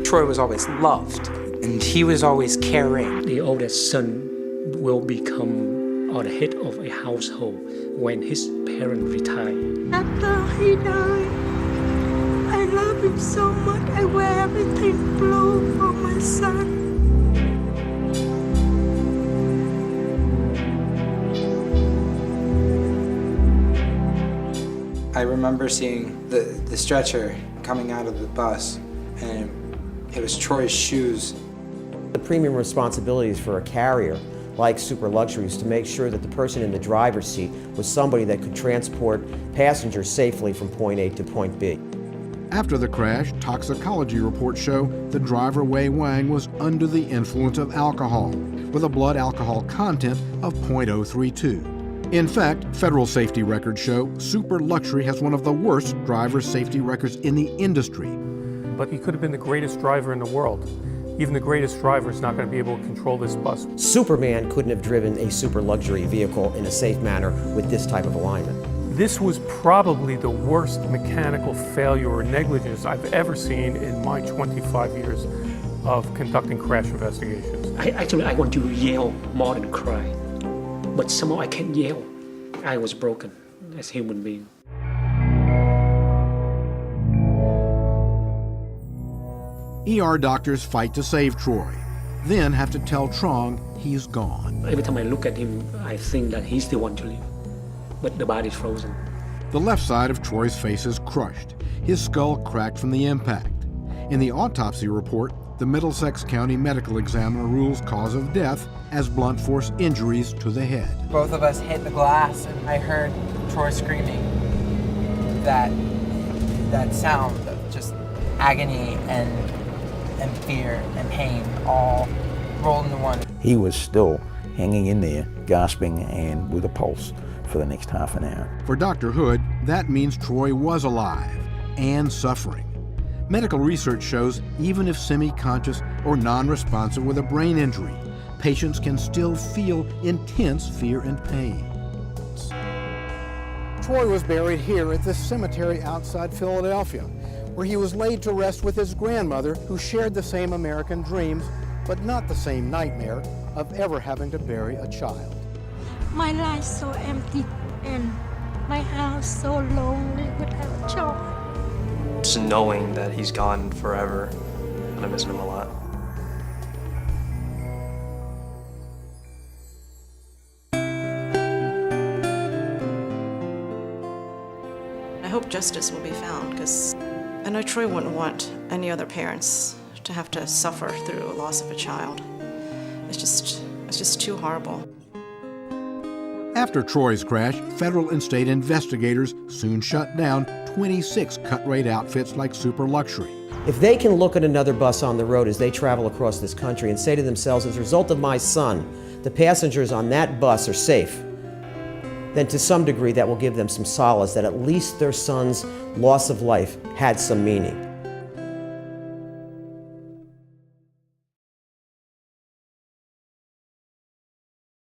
Troy was always loved, and he was always caring. The oldest son will become the head of a household when his parents retire. After he died, I love him so much. I wear everything blue for my son. I remember seeing the stretcher coming out of the bus, and it was Troy's shoes. The premium responsibilities for a carrier like Super Luxury is to make sure that the person in the driver's seat was somebody that could transport passengers safely from point A to point B. After the crash, toxicology reports show the driver Wei Wang was under the influence of alcohol, with a blood alcohol content of .032. In fact, federal safety records show Super Luxury has one of the worst driver safety records in the industry. But he could have been the greatest driver in the world. Even the greatest driver is not going to be able to control this bus. Superman couldn't have driven a Super Luxury vehicle in a safe manner with this type of alignment. This was probably the worst mechanical failure or negligence I've ever seen in my 25 years of conducting crash investigations. I want to yell more than cry, but somehow I can't yell. I was broken as a human being. ER doctors fight to save Troy, then have to tell Trong he's gone. Every time I look at him, I think that he's the one to live, but the body's frozen. The left side of Troy's face is crushed, his skull cracked from the impact. In the autopsy report, the Middlesex County medical examiner rules cause of death as blunt force injuries to the head. Both of us hit the glass, and I heard Troy screaming that sound of just agony and fear and pain all rolled into one. He was still hanging in there, gasping and with a pulse for the next half an hour. For Dr. Hood, that means Troy was alive and suffering. Medical research shows even if semi-conscious or non-responsive with a brain injury, patients can still feel intense fear and pain. Troy was buried here at this cemetery outside Philadelphia, where he was laid to rest with his grandmother, who shared the same American dreams, but not the same nightmare of ever having to bury a child. My life so empty and my house so lonely without a child. Just knowing that he's gone forever, and I'm missing him a lot. I hope justice will be found, because I know Troy wouldn't want any other parents to have to suffer through a loss of a child. It's just too horrible. After Troy's crash, federal and state investigators soon shut down 26 cut-rate outfits like Super Luxury. If they can look at another bus on the road as they travel across this country and say to themselves, as a result of my son, the passengers on that bus are safe, then to some degree that will give them some solace that at least their son's loss of life had some meaning.